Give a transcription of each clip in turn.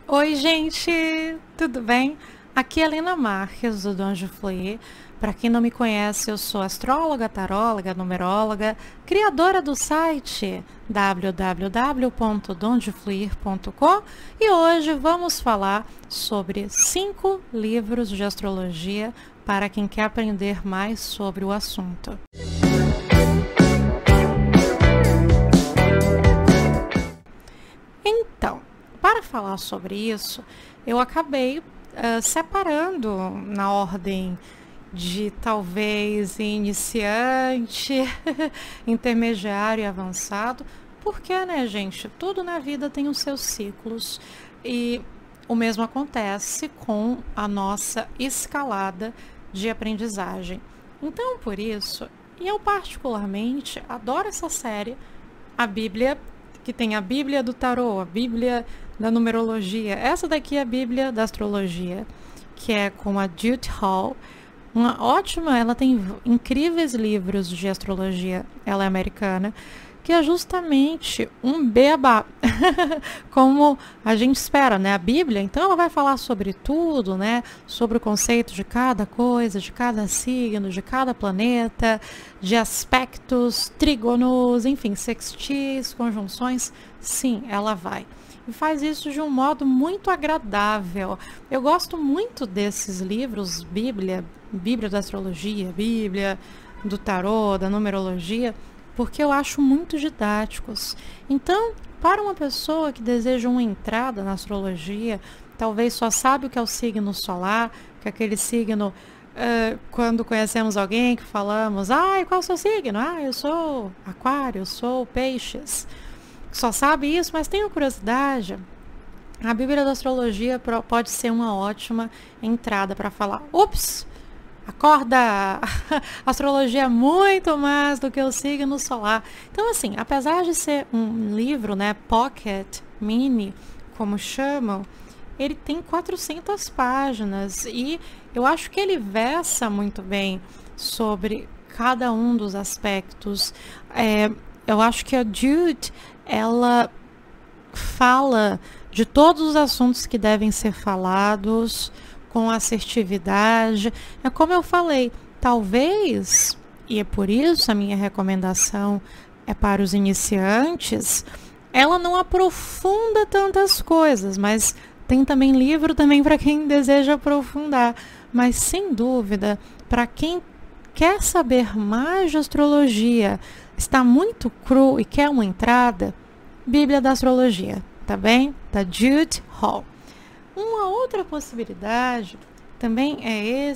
Oi, gente, tudo bem? Aqui é a Helena Marques, do Donde Fluir. Para quem não me conhece, eu sou astróloga, taróloga, numeróloga, criadora do site www.dondefluir.com e hoje vamos falar sobre 5 livros de astrologia para quem quer aprender mais sobre o assunto. Então, para falar sobre isso, eu acabei separando na ordem de talvez iniciante, intermediário e avançado, porque, né, gente, tudo na vida tem os seus ciclos e o mesmo acontece com a nossa escalada de aprendizagem. Então, por isso, e eu particularmente adoro essa série, a Bíblia, que tem a Bíblia do Tarô, a Bíblia da Numerologia. Essa daqui é a Bíblia da Astrologia, que é com a Judith Hall. Uma ótima, ela tem incríveis livros de astrologia, ela é americana, que é justamente um beabá, como a gente espera, né? A Bíblia, então, ela vai falar sobre tudo, né? Sobre o conceito de cada coisa, de cada signo, de cada planeta, de aspectos, trígonos, enfim, sextis, conjunções. Sim, ela vai. E faz isso de um modo muito agradável. Eu gosto muito desses livros, Bíblia da Astrologia, Bíblia do Tarô, da Numerologia, porque eu acho muito didáticos. Então, para uma pessoa que deseja uma entrada na astrologia, talvez só sabe o que é o signo solar, que é aquele signo, quando conhecemos alguém que falamos, qual é o seu signo? Eu sou aquário, eu sou peixes. Só sabe isso, mas tenho curiosidade. A Bíblia da Astrologia pode ser uma ótima entrada para falar, ups, acorda! A astrologia é muito mais do que o signo solar. Então, assim, apesar de ser um livro, né, pocket, mini, como chamam, ele tem 400 páginas e eu acho que ele versa muito bem sobre cada um dos aspectos. Eu acho que a Jude, ela fala de todos os assuntos que devem ser falados com assertividade. É como eu falei, talvez, e é por isso a minha recomendação é para os iniciantes, ela não aprofunda tantas coisas, mas tem também livro também para quem deseja aprofundar. Mas sem dúvida, para quem quer saber mais de astrologia, está muito cru e quer uma entrada, Bíblia da Astrologia, tá bem? Da Judith Hall. Uma outra possibilidade também é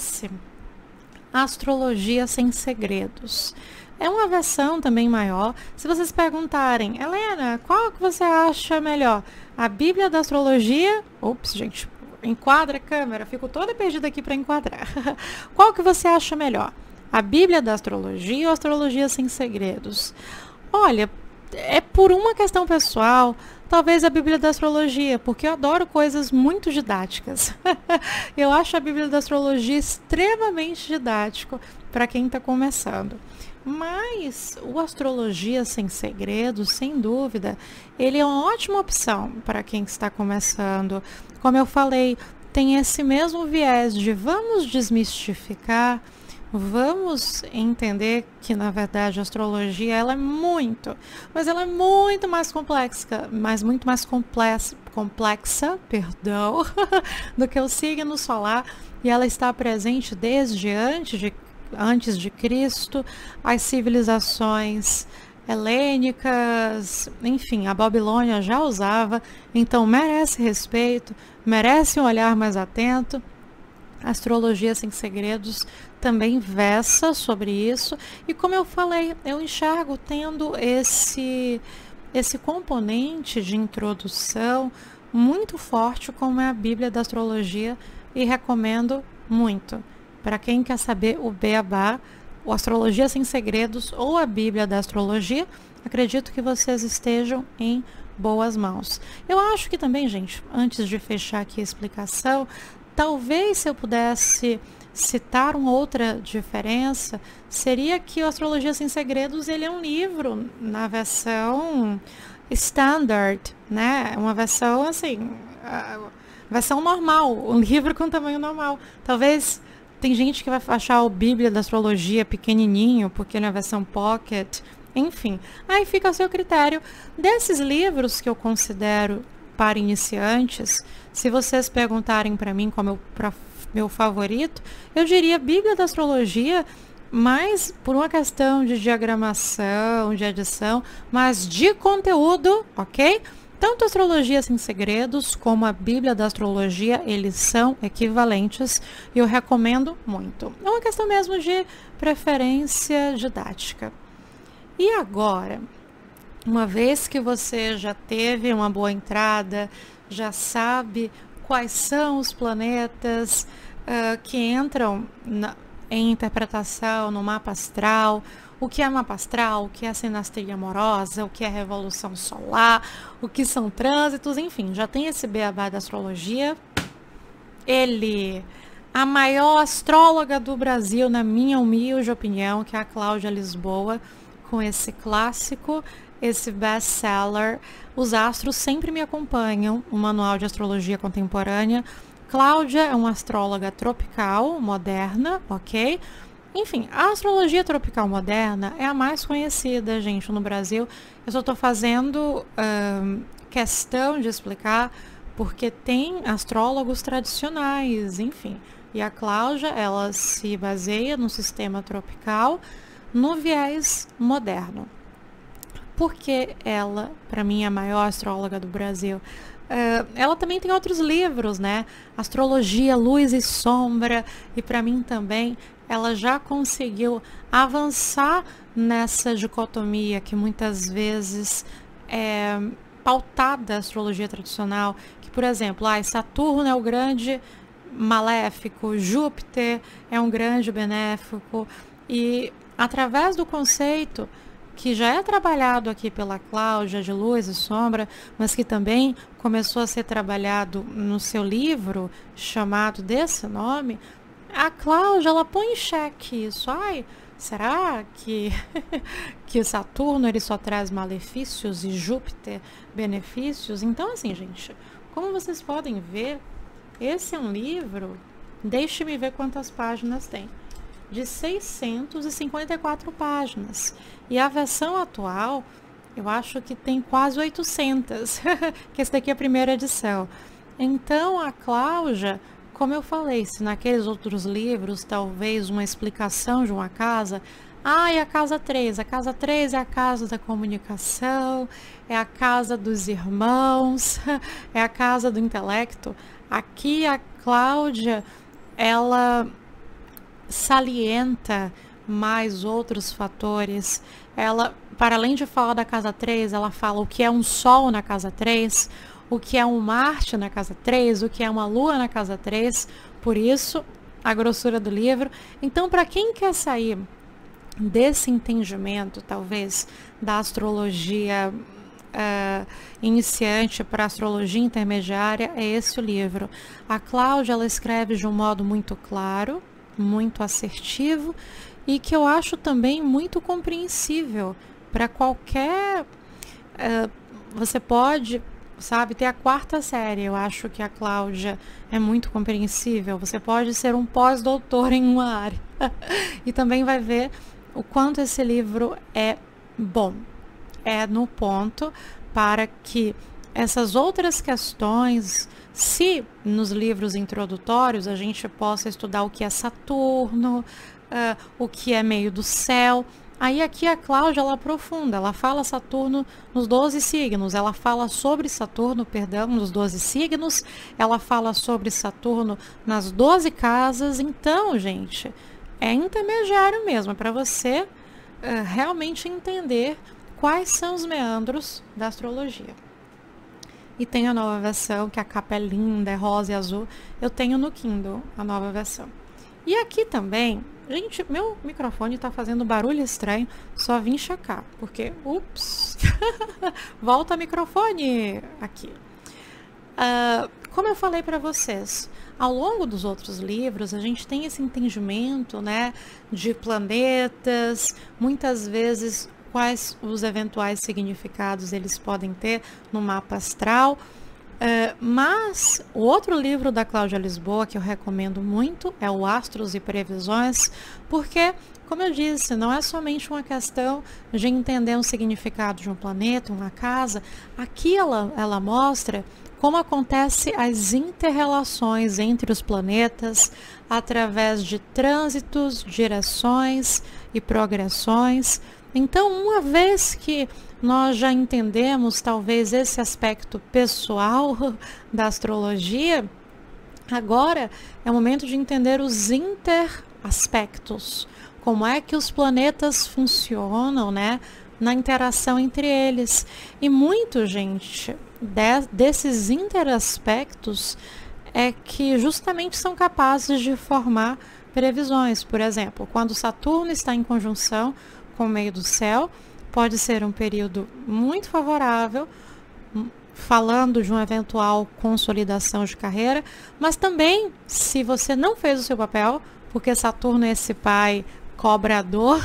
Astrologia Sem Segredos. É uma versão também maior. Se vocês perguntarem, Helena, qual que você acha melhor? A Bíblia da Astrologia? Ops, gente, enquadra a câmera, fico toda perdida aqui para enquadrar. Qual que você acha melhor? A Bíblia da Astrologia ou Astrologia Sem Segredos? Olha, é por uma questão pessoal, talvez a Bíblia da Astrologia, porque eu adoro coisas muito didáticas. Eu acho a Bíblia da Astrologia extremamente didático para quem está começando. Mas o Astrologia Sem Segredos, sem dúvida, ele é uma ótima opção para quem está começando. Como eu falei, tem esse mesmo viés de vamos desmistificar, vamos entender que, na verdade, a astrologia ela é muito mais complexa, perdão, do que o signo solar, e ela está presente desde antes de Cristo, as civilizações helênicas, enfim, a Babilônia já usava, então merece respeito, merece um olhar mais atento. Astrologia Sem Segredos também versa sobre isso, e como eu falei, eu enxergo tendo esse componente de introdução muito forte, como é a Bíblia da Astrologia, e recomendo muito para quem quer saber o beabá, o Astrologia Sem Segredos ou a Bíblia da Astrologia. Acredito que vocês estejam em boas mãos. Eu acho que também, gente, antes de fechar aqui a explicação, talvez se eu pudesse citar uma outra diferença, seria que o Astrologia Sem Segredos ele é um livro na versão standard, né? Uma versão assim, a versão normal, um livro com tamanho normal. Talvez tem gente que vai achar o Bíblia da Astrologia pequenininho, porque na versão pocket, enfim. Aí fica a seu critério. Desses livros que eu considero para iniciantes, se vocês perguntarem para mim qual é o meu favorito, eu diria Bíblia da Astrologia, mas por uma questão de diagramação, de edição, mas de conteúdo, ok? Tanto Astrologia Sem Segredos como a Bíblia da Astrologia, eles são equivalentes e eu recomendo muito. É uma questão mesmo de preferência didática. E agora, uma vez que você já teve uma boa entrada, já sabe quais são os planetas que entram em interpretação no mapa astral, o que é mapa astral, o que é sinastria amorosa, o que é revolução solar, o que são trânsitos, enfim, já tem esse beabá da astrologia. Ele, a maior astróloga do Brasil, na minha humilde opinião, que é a Cláudia Lisboa, com esse clássico, esse best-seller. Os astros sempre me acompanham, o Manual de Astrologia Contemporânea. Cláudia é uma astróloga tropical, moderna, ok? Enfim, a astrologia tropical moderna é a mais conhecida, gente, no Brasil. Eu só estou fazendo questão de explicar porque tem astrólogos tradicionais, enfim. E a Cláudia, ela se baseia no sistema tropical, no viés moderno. Porque ela, para mim, é a maior astróloga do Brasil. Ela também tem outros livros, né? Astrologia, Luz e Sombra, e para mim também ela já conseguiu avançar nessa dicotomia que muitas vezes é pautada a astrologia tradicional, que, por exemplo, Saturno é o grande maléfico, Júpiter é um grande benéfico, e através do conceito que já é trabalhado aqui pela Cláudia de Luz e Sombra, mas que também começou a ser trabalhado no seu livro chamado desse nome, a Cláudia, ela põe em xeque isso. Será que que Saturno ele só traz malefícios e Júpiter benefícios? Então, assim, gente, como vocês podem ver, esse é um livro, deixe-me ver quantas páginas tem, de 654 páginas. E a versão atual, eu acho que tem quase 800, que essa daqui é a primeira edição. Então, a Cláudia, como eu falei, se naqueles outros livros, talvez uma explicação de uma casa, e a casa 3? A casa 3 é a casa da comunicação, é a casa dos irmãos, é a casa do intelecto. Aqui a Cláudia, ela salienta mais outros fatores. Ela, para além de falar da casa 3, ela fala o que é um Sol na casa 3, o que é um Marte na casa 3, o que é uma Lua na casa 3, por isso a grossura do livro. Então, para quem quer sair desse entendimento, talvez, da astrologia iniciante para a astrologia intermediária, é esse o livro. A Cláudia, ela escreve de um modo muito claro, muito assertivo e que eu acho também muito compreensível para qualquer... você pode, sabe, ter a 4ª série. Eu acho que a Cláudia é muito compreensível. Você pode ser um pós-doutor em uma área e também vai ver o quanto esse livro é bom. É no ponto para que essas outras questões, se nos livros introdutórios a gente possa estudar o que é Saturno, o que é meio do céu, aí aqui a Cláudia, ela aprofunda, ela fala Saturno nos 12 signos, ela fala sobre Saturno, perdão, nos 12 signos, ela fala sobre Saturno nas 12 casas. Então, gente, é intermediário mesmo, é para você realmente entender quais são os meandros da astrologia. E tem a nova versão, que a capa é linda, é rosa e azul. Eu tenho no Kindle a nova versão. E aqui também, gente, meu microfone está fazendo barulho estranho, só vim checar, porque, ups, volta microfone aqui. Como eu falei para vocês, ao longo dos outros livros, a gente tem esse entendimento, né, de planetas, muitas vezes quais os eventuais significados eles podem ter no mapa astral. Mas o outro livro da Cláudia Lisboa que eu recomendo muito é o Astros e Previsões, porque, como eu disse, não é somente uma questão de entender o significado de um planeta, uma casa. Aqui ela mostra como acontece as inter-relações entre os planetas através de trânsitos, direções e progressões. Então, uma vez que nós já entendemos talvez esse aspecto pessoal da astrologia, agora é o momento de entender os interaspectos, como é que os planetas funcionam, né, na interação entre eles. E muito, gente, desses interaspectos é que justamente são capazes de formar previsões. Por exemplo, quando Saturno está em conjunção com o meio do céu, pode ser um período muito favorável, falando de uma eventual consolidação de carreira, mas também, se você não fez o seu papel, porque Saturno é esse pai cobrador,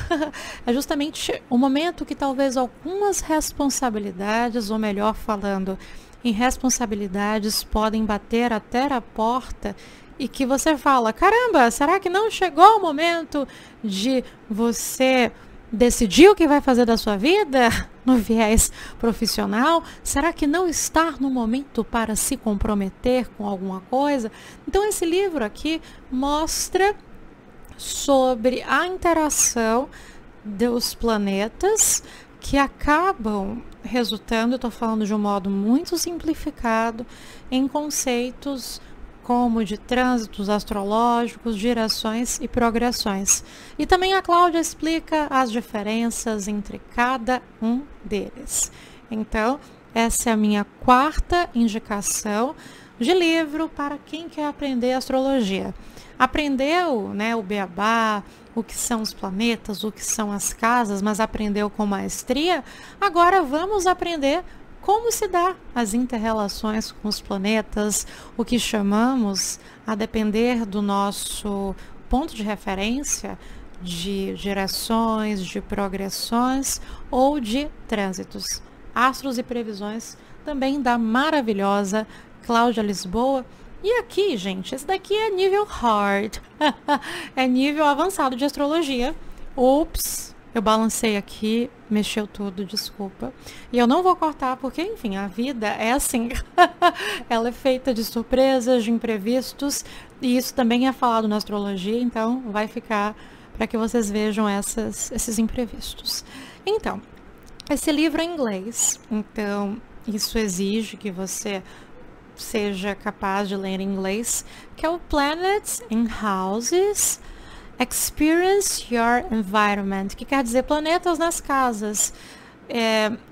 é justamente o momento que talvez algumas responsabilidades, ou melhor falando, irresponsabilidades podem bater até a porta e que você fala, caramba, será que não chegou o momento de você decidir o que vai fazer da sua vida no viés profissional? Será que não está no momento para se comprometer com alguma coisa? Então esse livro aqui mostra sobre a interação dos planetas que acabam resultando, estou falando de um modo muito simplificado, em conceitos como de trânsitos astrológicos, direções e progressões. E também a Cláudia explica as diferenças entre cada um deles. Então, essa é a minha quarta indicação de livro para quem quer aprender astrologia. Aprendeu, né, o beabá, o que são os planetas, o que são as casas, mas aprendeu com maestria? Agora vamos aprender como se dá as inter-relações com os planetas, o que chamamos, a depender do nosso ponto de referência, de direções, de progressões ou de trânsitos. Astros e Previsões, também da maravilhosa Cláudia Lisboa. E aqui, gente, esse daqui é nível hard, é nível avançado de astrologia. Ups, eu balancei aqui, mexeu tudo, desculpa. E eu não vou cortar porque, enfim, a vida é assim. Ela é feita de surpresas, de imprevistos, e isso também é falado na astrologia, então vai ficar para que vocês vejam esses imprevistos. Então, esse livro é em inglês, então isso exige que você seja capaz de ler em inglês, que é o Planets and Houses, Experience Your Environment, que quer dizer planetas nas casas,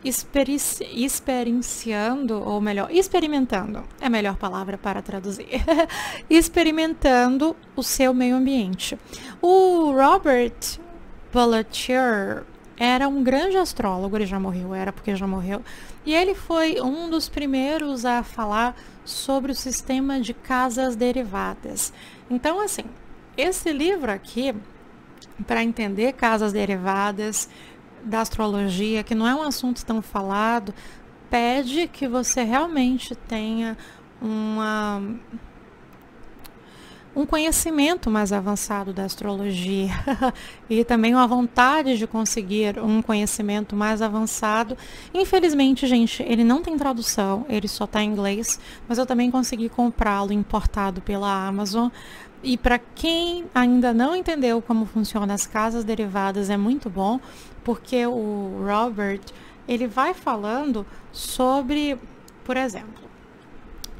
experienciando, ou melhor, experimentando, é a melhor palavra para traduzir, experimentando o seu meio ambiente. O Robert Pelletier era um grande astrólogo, ele já morreu, era porque já morreu, e ele foi um dos primeiros a falar sobre o sistema de casas derivadas. Então, assim, esse livro aqui, para entender casas derivadas da astrologia, que não é um assunto tão falado, pede que você realmente tenha um conhecimento mais avançado da astrologia e também uma vontade de conseguir um conhecimento mais avançado. Infelizmente, gente, ele não tem tradução, ele só está em inglês, mas eu também consegui comprá-lo importado pela Amazon. E para quem ainda não entendeu como funcionam as casas derivadas, é muito bom, porque o Robert, ele vai falando sobre, por exemplo,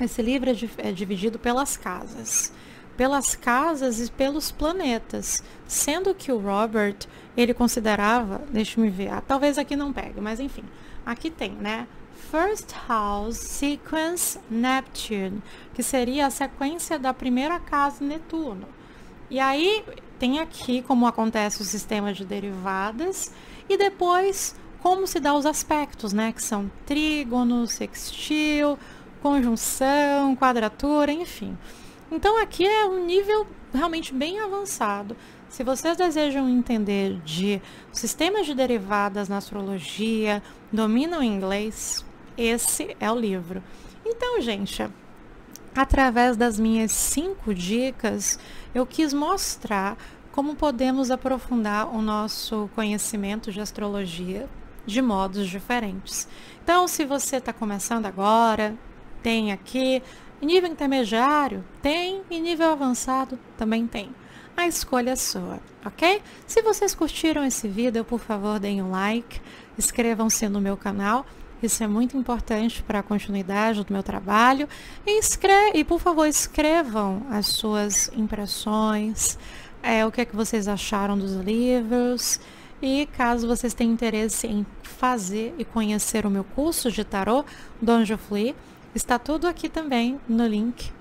esse livro é dividido pelas casas e pelos planetas, sendo que o Robert, ele considerava, deixa eu me ver, talvez aqui não pegue, mas enfim, aqui tem, né, First House Sequence Neptune, que seria a sequência da primeira casa Netuno. E aí tem aqui como acontece o sistema de derivadas e depois como se dá os aspectos, né, que são trígono, sextil, conjunção, quadratura, enfim. Então aqui é um nível realmente bem avançado. Se vocês desejam entender de sistemas de derivadas na astrologia, dominam o inglês, esse é o livro. Então, gente, através das minhas 5 dicas, eu quis mostrar como podemos aprofundar o nosso conhecimento de astrologia de modos diferentes. Então, se você está começando agora, tem aqui nível intermediário, tem, e nível avançado também tem. A escolha é sua, ok? Se vocês curtiram esse vídeo, por favor, deem um like, inscrevam-se no meu canal. Isso é muito importante para a continuidade do meu trabalho. E por favor, escrevam as suas impressões, o que é que vocês acharam dos livros. E caso vocês tenham interesse em fazer e conhecer o meu curso de tarô, Donjo Fli, está tudo aqui também no link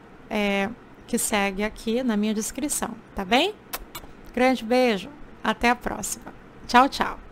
que segue aqui na minha descrição, tá bem? Grande beijo, até a próxima. Tchau, tchau.